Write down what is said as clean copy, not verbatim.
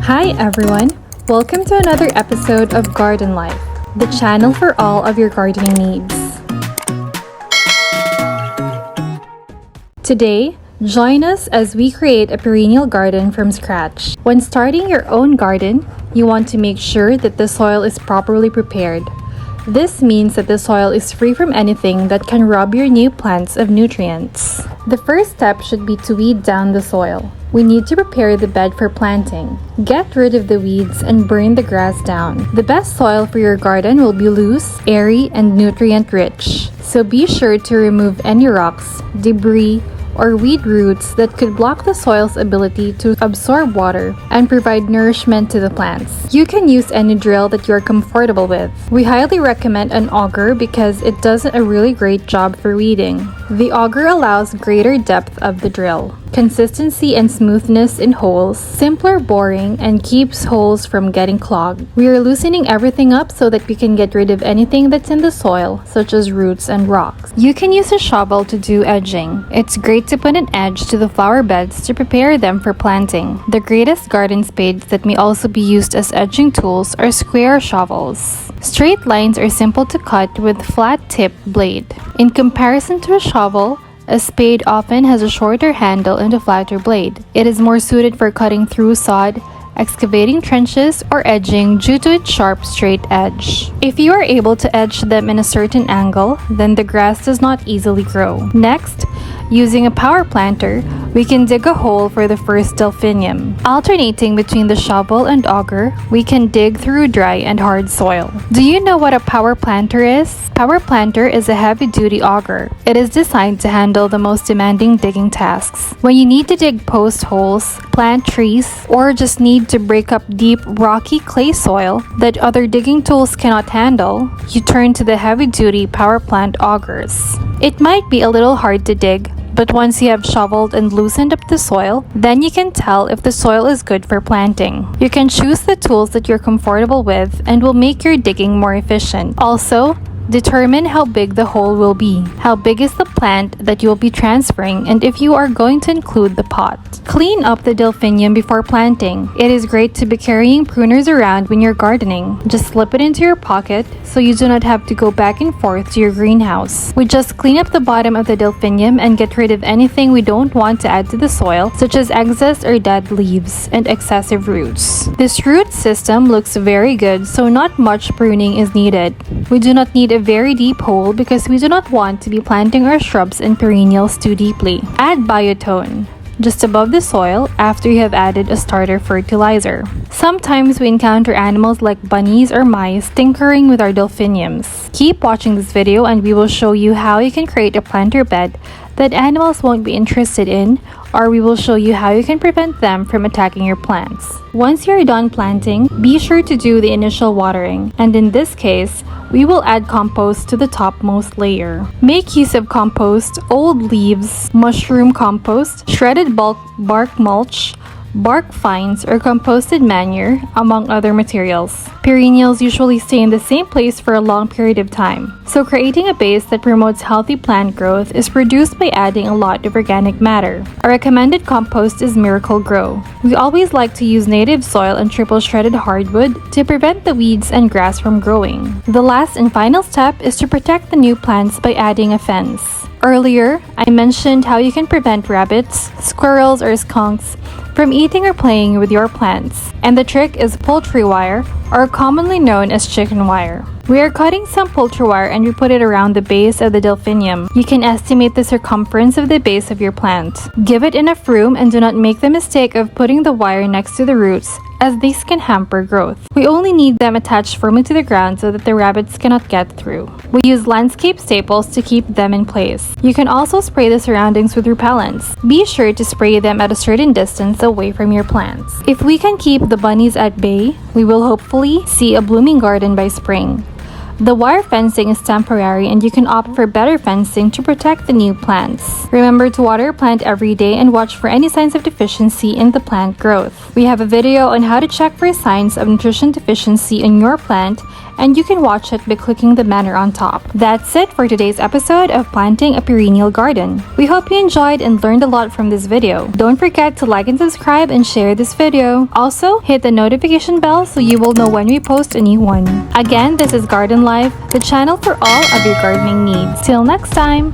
Hi everyone! Welcome to another episode of Garden Life, the channel for all of your gardening needs. Today, join us as we create a perennial garden from scratch. When starting your own garden, you want to make sure that the soil is properly prepared. This means that the soil is free from anything that can rob your new plants of nutrients. The first step should be to weed down the soil. We need to prepare the bed for planting. Get rid of the weeds and burn the grass down. The best soil for your garden will be loose, airy, and nutrient-rich. So be sure to remove any rocks, debris, or weed roots that could block the soil's ability to absorb water and provide nourishment to the plants. You can use any drill that you're comfortable with. We highly recommend an auger because it does a really great job for weeding. The auger allows greater depth of the drill, consistency and smoothness in holes, simpler boring, and keeps holes from getting clogged. We are loosening everything up so that we can get rid of anything that's in the soil, such as roots and rocks. You can use a shovel to do edging. It's great to put an edge to the flower beds to prepare them for planting. The greatest garden spades that may also be used as edging tools are square shovels. Straight lines are simple to cut with flat-tipped blade. In comparison to a shovel, a spade often has a shorter handle and a flatter blade. It is more suited for cutting through sod, excavating trenches, or edging due to its sharp, straight edge. If you are able to edge them in a certain angle, then the grass does not easily grow. Next, using a power planter, we can dig a hole for the first delphinium. Alternating between the shovel and auger, we can dig through dry and hard soil. Do you know what a power planter is? Power planter is a heavy-duty auger. It is designed to handle the most demanding digging tasks. When you need to dig post holes, plant trees, or just need to break up deep, rocky clay soil that other digging tools cannot handle, you turn to the heavy-duty power plant augers. It might be a little hard to dig, but once you have shoveled and loosened up the soil, then you can tell if the soil is good for planting. You can choose the tools that you're comfortable with and will make your digging more efficient. Also, determine how big the hole will be, how big is the plant that you will be transferring, and if you are going to include the pot. Clean up the delphinium before planting. It is great to be carrying pruners around when you're gardening. Just slip it into your pocket so you do not have to go back and forth to your greenhouse. We just clean up the bottom of the delphinium and get rid of anything we don't want to add to the soil, such as excess or dead leaves and excessive roots. This root system looks very good, so not much pruning is needed. We do not need a very deep hole because we do not want to be planting our shrubs and perennials too deeply. Add biotone just above the soil after you have added a starter fertilizer. Sometimes we encounter animals like bunnies or mice tinkering with our delphiniums. Keep watching this video and we will show you how you can create a planter bed that animals won't be interested in, or we will show you how you can prevent them from attacking your plants. Once you're done planting, be sure to do the initial watering, and in this case, we will add compost to the topmost layer. Make use of compost, old leaves, mushroom compost, shredded bark mulch, bark fines, or composted manure, among other materials. Perennials usually stay in the same place for a long period of time, so creating a base that promotes healthy plant growth is produced by adding a lot of organic matter. A recommended compost is Miracle Grow. We always like to use native soil and triple shredded hardwood to prevent the weeds and grass from growing. The last and final step is to protect the new plants by adding a fence. Earlier, I mentioned how you can prevent rabbits, squirrels, or skunks from eating or playing with your plants, and the trick is poultry wire, or commonly known as chicken wire. We are cutting some poultry wire and we put it around the base of the delphinium. You can estimate the circumference of the base of your plant. Give it enough room and do not make the mistake of putting the wire next to the roots, as these can hamper growth. We only need them attached firmly to the ground so that the rabbits cannot get through. We use landscape staples to keep them in place. You can also spray the surroundings with repellents. Be sure to spray them at a certain distance away from your plants. If we can keep the bunnies at bay, we will hopefully see a blooming garden by spring. The wire fencing is temporary and you can opt for better fencing to protect the new plants. Remember to water your plant every day and watch for any signs of deficiency in the plant growth. We have a video on how to check for signs of nutrition deficiency in your plant and you can watch it by clicking the banner on top. That's it for today's episode of Planting a Perennial Garden. We hope you enjoyed and learned a lot from this video. Don't forget to like and subscribe and share this video. Also, hit the notification bell so you will know when we post a new one. Again, this is Garden Life, the channel for all of your gardening needs. Till next time!